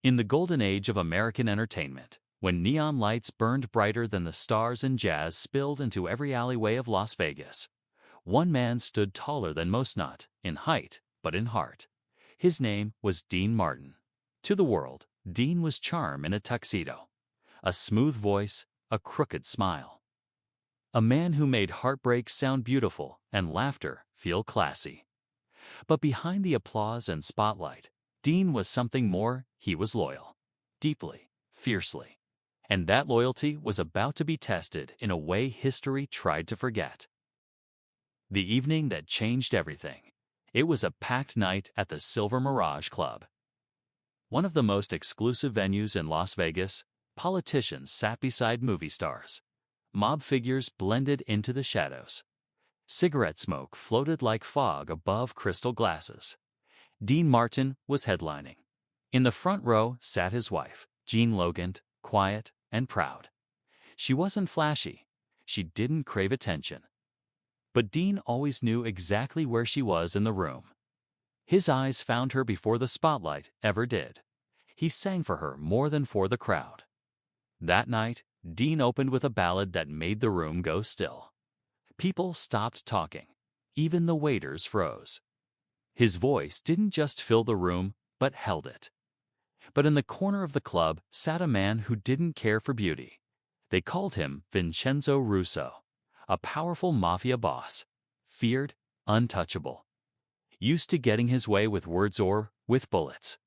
In the golden age of American entertainment, when neon lights burned brighter than the stars and jazz spilled into every alleyway of Las Vegas, one man stood taller than most, not in height, but in heart. His name was Dean Martin. To the world, Dean was charm in a tuxedo, a smooth voice, a crooked smile. A man who made heartbreak sound beautiful and laughter feel classy. But behind the applause and spotlight, Dean was something more. He was loyal, deeply, fiercely. And that loyalty was about to be tested in a way history tried to forget. The evening that changed everything. It was a packed night at the Silver Mirage Club. One of the most exclusive venues in Las Vegas. Politicians sat beside movie stars. Mob figures blended into the shadows. Cigarette smoke floated like fog above crystal glasses. Dean Martin was headlining. In the front row sat his wife, Jean Logan, quiet and proud. She wasn't flashy. She didn't crave attention. But Dean always knew exactly where she was in the room. His eyes found her before the spotlight ever did. He sang for her more than for the crowd. That night, Dean opened with a ballad that made the room go still. People stopped talking. Even the waiters froze. His voice didn't just fill the room, but held it. But in the corner of the club sat a man who didn't care for beauty. They called him Vincenzo Russo, a powerful mafia boss, feared, untouchable, used to getting his way with words or with bullets.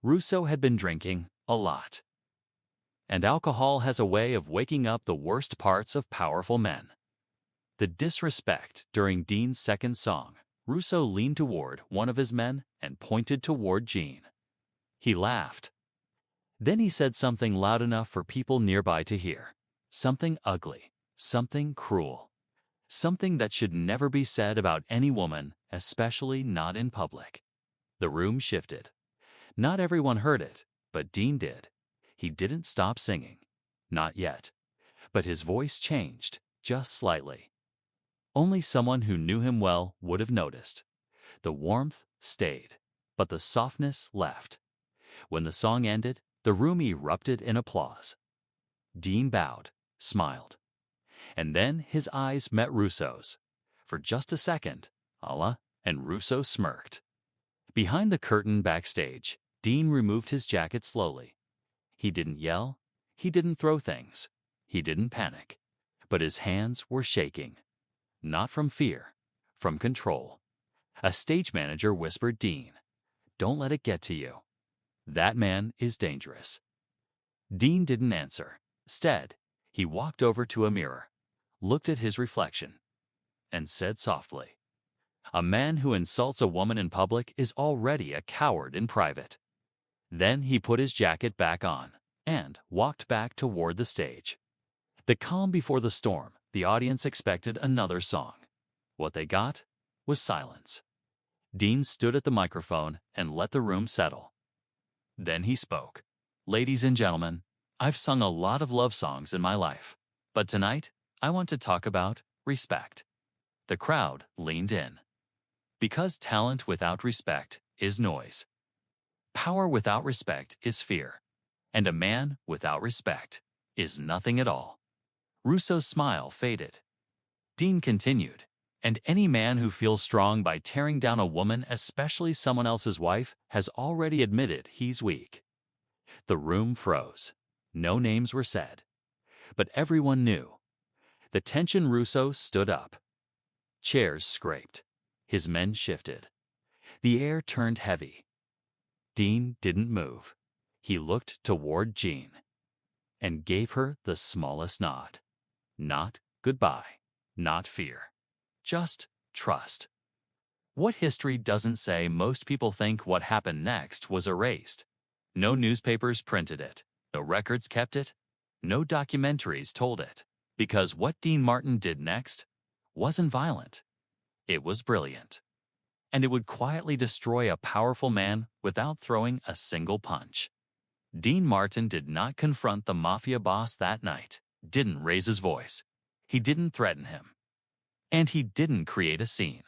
Russo had been drinking a lot. And alcohol has a way of waking up the worst parts of powerful men. The disrespect during Dean's second song, Russo leaned toward one of his men and pointed toward Jean. He laughed. Then he said something loud enough for people nearby to hear. Something ugly, something cruel, something that should never be said about any woman, especially not in public. The room shifted. Not everyone heard it, but Dean did. He didn't stop singing. Not yet. But his voice changed, just slightly. Only someone who knew him well would have noticed. The warmth stayed, but the softness left. When the song ended, the room erupted in applause. Dean bowed, smiled. And then his eyes met Russo's. For just a second, Allah, and Russo smirked. Behind the curtain backstage, Dean removed his jacket slowly. He didn't yell. He didn't throw things. He didn't panic. But his hands were shaking. Not from fear, from control. A stage manager whispered, "Dean, don't let it get to you. That man is dangerous." Dean didn't answer. Instead, he walked over to a mirror, looked at his reflection, and said softly, "A man who insults a woman in public is already a coward in private." Then he put his jacket back on and walked back toward the stage. The calm before the storm. The audience expected another song. What they got was silence. Dean stood at the microphone and let the room settle. Then he spoke. "Ladies and gentlemen, I've sung a lot of love songs in my life, but tonight I want to talk about respect." The crowd leaned in. Because talent without respect is noise. Power without respect is fear. And a man without respect is nothing at all. Russo's smile faded. Dean continued, "And any man who feels strong by tearing down a woman, especially someone else's wife, has already admitted he's weak." The room froze. No names were said. But everyone knew. The tension. Russo stood up. Chairs scraped. His men shifted. The air turned heavy. Dean didn't move. He looked toward Jean and gave her the smallest nod. Not goodbye, not fear, just trust. What history doesn't say, most people think what happened next was erased. No newspapers printed it, no records kept it, no documentaries told it, because what Dean Martin did next wasn't violent. It was brilliant. And it would quietly destroy a powerful man without throwing a single punch. Dean Martin did not confront the mafia boss that night, didn't raise his voice. He didn't threaten him. And he didn't create a scene.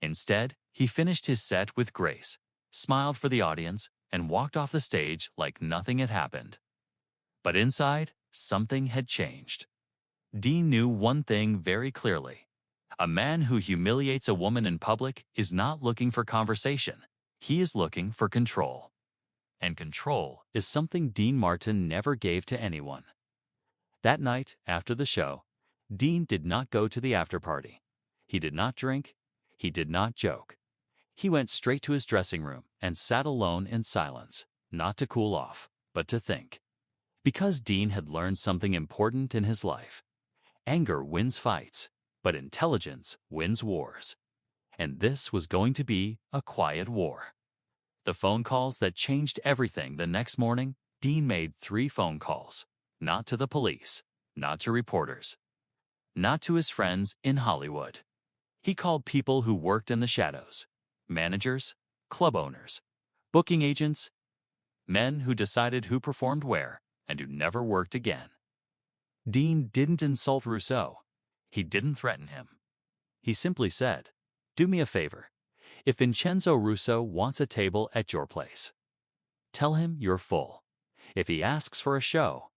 Instead, he finished his set with grace, smiled for the audience, and walked off the stage like nothing had happened. But inside, something had changed. Dean knew one thing very clearly. A man who humiliates a woman in public is not looking for conversation. He is looking for control. And control is something Dean Martin never gave to anyone. That night, after the show, Dean did not go to the after-party. He did not drink. He did not joke. He went straight to his dressing room and sat alone in silence, not to cool off, but to think. Because Dean had learned something important in his life. Anger wins fights, but intelligence wins wars. And this was going to be a quiet war. The phone calls that changed everything. The next morning, Dean made 3 phone calls. Not to the police, not to reporters, not to his friends in Hollywood. He called people who worked in the shadows, managers, club owners, booking agents, men who decided who performed where and who never worked again. Dean didn't insult Rousseau. He didn't threaten him. He simply said, "Do me a favor. If Vincenzo Russo wants a table at your place, tell him you're full. If he asks for a show,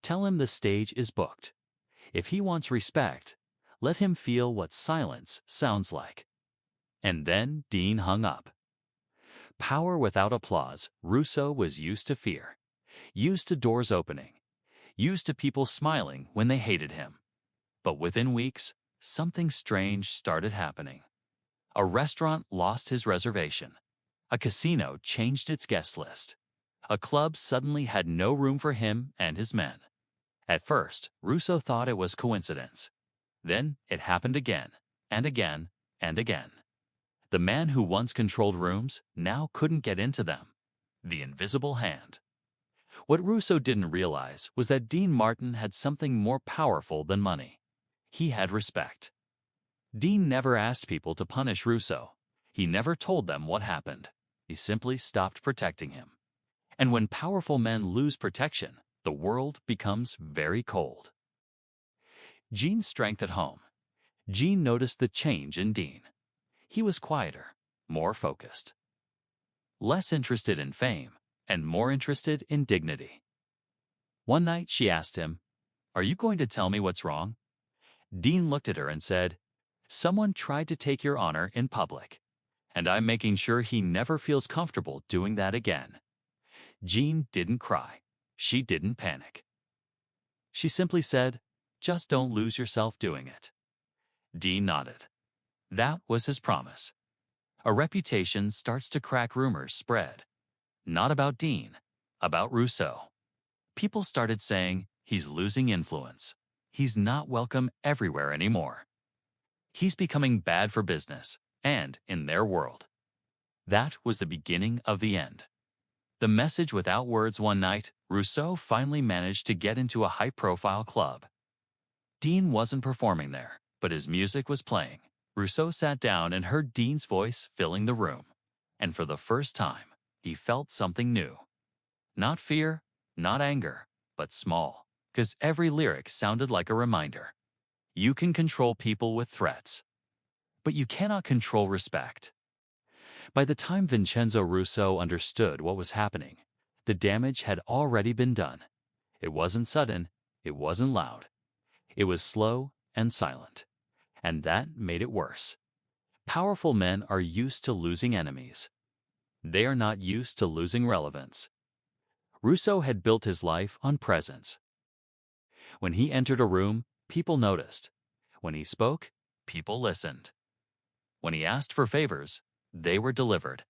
tell him the stage is booked. If he wants respect, let him feel what silence sounds like." And then Dean hung up. Power without applause. Russo was used to fear, used to doors opening, used to people smiling when they hated him. But within weeks, something strange started happening. A restaurant lost his reservation. A casino changed its guest list. A club suddenly had no room for him and his men. At first, Russo thought it was coincidence. Then it happened again, and again, and again. The man who once controlled rooms now couldn't get into them. The invisible hand. What Russo didn't realize was that Dean Martin had something more powerful than money. He had respect. Dean never asked people to punish Russo. He never told them what happened. He simply stopped protecting him. And when powerful men lose protection, the world becomes very cold. Gene's strength at home. Gene noticed the change in Dean. He was quieter, more focused, less interested in fame, and more interested in dignity. One night she asked him, "Are you going to tell me what's wrong?" Dean looked at her and said, "Someone tried to take your honor in public, and I'm making sure he never feels comfortable doing that again." Gene didn't cry. She didn't panic. She simply said, "Just don't lose yourself doing it." Dean nodded. That was his promise. A reputation starts to crack. Rumors spread. Not about Dean, about Rousseau. People started saying, "He's losing influence. He's not welcome everywhere anymore. He's becoming bad for business," and in their world. That was the beginning of the end. The message without words. One night, Rousseau finally managed to get into a high-profile club. Dean wasn't performing there, but his music was playing. Rousseau sat down and heard Dean's voice filling the room. And for the first time, he felt something new. Not fear, not anger, but small, because every lyric sounded like a reminder. You can control people with threats, but you cannot control respect. By the time Vincenzo Russo understood what was happening, the damage had already been done. It wasn't sudden, it wasn't loud. It was slow and silent, and that made it worse. Powerful men are used to losing enemies. They are not used to losing relevance. Russo had built his life on presence. When he entered a room, people noticed. When he spoke, people listened. When he asked for favors, they were delivered.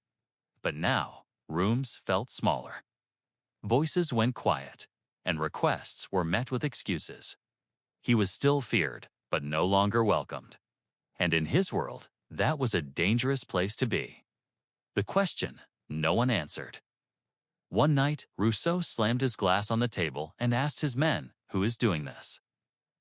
But now, rooms felt smaller. Voices went quiet, and requests were met with excuses. He was still feared, but no longer welcomed. And in his world, that was a dangerous place to be. The question, no one answered. One night, Rousseau slammed his glass on the table and asked his men, "Who is doing this?"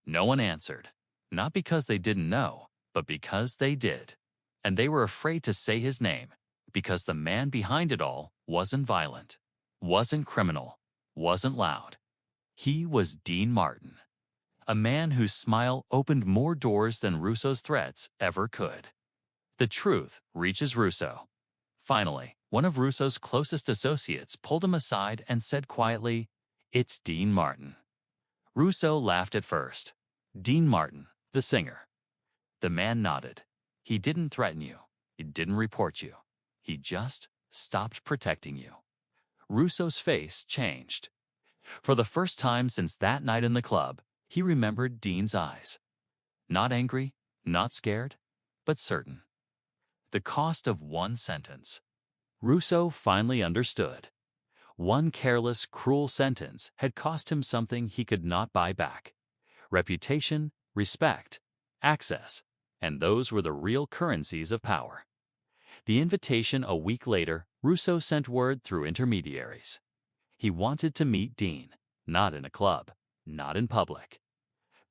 No one answered, not because they didn't know, but because they did. And they were afraid to say his name, because the man behind it all wasn't violent, wasn't criminal, wasn't loud. He was Dean Martin, a man whose smile opened more doors than Rousseau's threats ever could. The truth reaches Rousseau. Finally, one of Russo's closest associates pulled him aside and said quietly, "It's Dean Martin." Russo laughed at first. Dean Martin, the singer. The man nodded. He didn't threaten you. He didn't report you. He just stopped protecting you. Russo's face changed. For the first time since that night in the club, he remembered Dean's eyes. Not angry, not scared, but certain. The cost of one sentence. Russo finally understood. One careless, cruel sentence had cost him something he could not buy back. Reputation, respect, access, and those were the real currencies of power. The invitation a week later, Russo sent word through intermediaries. He wanted to meet Dean, not in a club, not in public.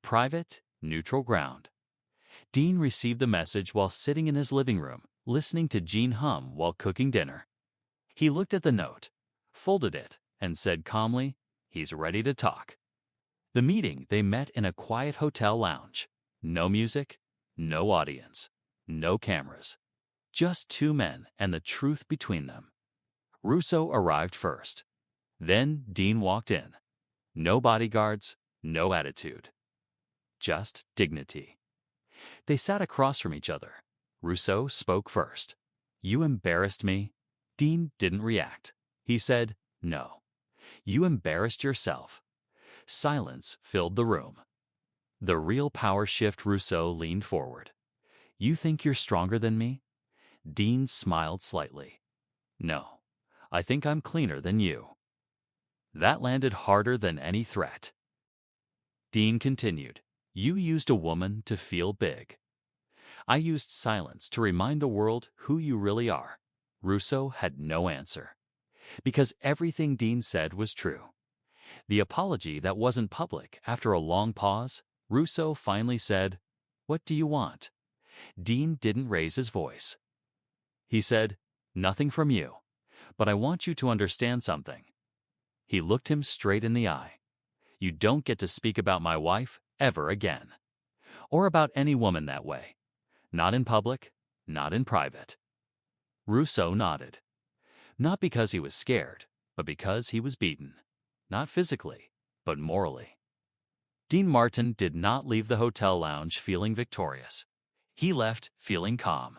Private, neutral ground. Dean received the message while sitting in his living room, listening to Jean hum while cooking dinner. He looked at the note, folded it, and said calmly, "He's ready to talk." The meeting, they met in a quiet hotel lounge. No music, no audience, no cameras. Just two men and the truth between them. Russo arrived first. Then Dean walked in. No bodyguards, no attitude. Just dignity. They sat across from each other. Russo spoke first. "You embarrassed me." Dean didn't react. He said, "No. You embarrassed yourself." Silence filled the room. The real power shift. Russo leaned forward. "You think you're stronger than me?" Dean smiled slightly. "No. I think I'm cleaner than you." That landed harder than any threat. Dean continued, "You used a woman to feel big. I used silence to remind the world who you really are." Russo had no answer. Because everything Dean said was true. The apology that wasn't public. After a long pause, Russo finally said, "What do you want?" Dean didn't raise his voice. He said, "Nothing from you, but I want you to understand something." He looked him straight in the eye. "You don't get to speak about my wife ever again. Or about any woman that way. Not in public, not in private." Russo nodded. Not because he was scared, but because he was beaten. Not physically, but morally. Dean Martin did not leave the hotel lounge feeling victorious. He left feeling calm.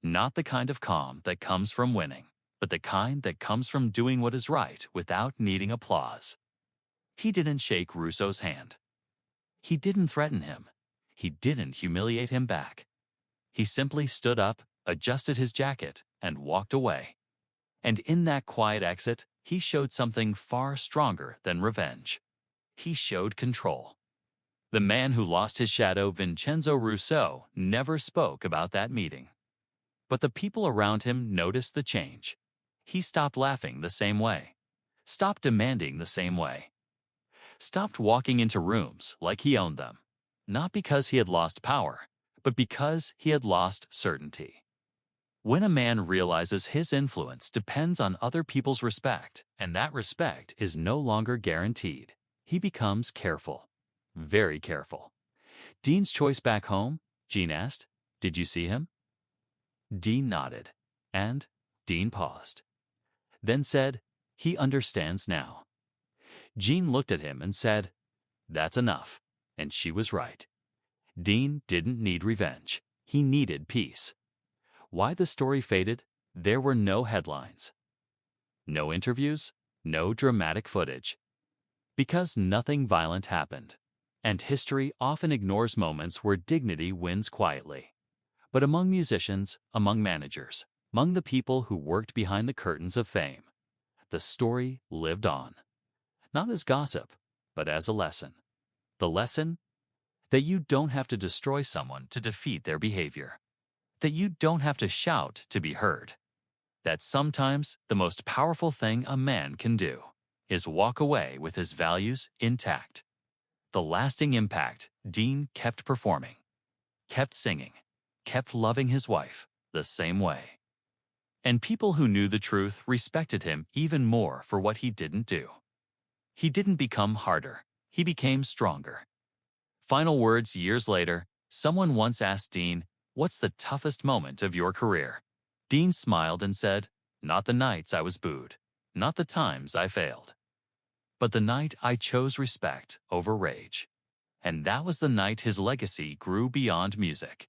Not the kind of calm that comes from winning, but the kind that comes from doing what is right without needing applause. He didn't shake Russo's hand. He didn't threaten him. He didn't humiliate him back. He simply stood up, adjusted his jacket, and walked away. And in that quiet exit, he showed something far stronger than revenge. He showed control. The man who lost his shadow, Vincenzo Russo, never spoke about that meeting. But the people around him noticed the change. He stopped laughing the same way. Stopped demanding the same way. Stopped walking into rooms like he owned them. Not because he had lost power, but because he had lost certainty. When a man realizes his influence depends on other people's respect, and that respect is no longer guaranteed, he becomes careful. Very careful. "Dean's choice back home?" Jean asked. "Did you see him?" Dean nodded, and Dean paused. Then said, "He understands now." Jean looked at him and said, "That's enough." And she was right. Dean didn't need revenge. He needed peace. Why the story faded? There were no headlines. No interviews, no dramatic footage. Because nothing violent happened. And history often ignores moments where dignity wins quietly. But among musicians, among managers, among the people who worked behind the curtains of fame, the story lived on. Not as gossip, but as a lesson. The lesson? That you don't have to destroy someone to defeat their behavior. That you don't have to shout to be heard. That sometimes the most powerful thing a man can do is walk away with his values intact. The lasting impact. Dean kept performing, kept singing, kept loving his wife the same way. And people who knew the truth respected him even more for what he didn't do. He didn't become harder. He became stronger. Final words years later, someone once asked Dean, "What's the toughest moment of your career?" Dean smiled and said, "Not the nights I was booed. Not the times I failed. But the night I chose respect over rage." And that was the night his legacy grew beyond music.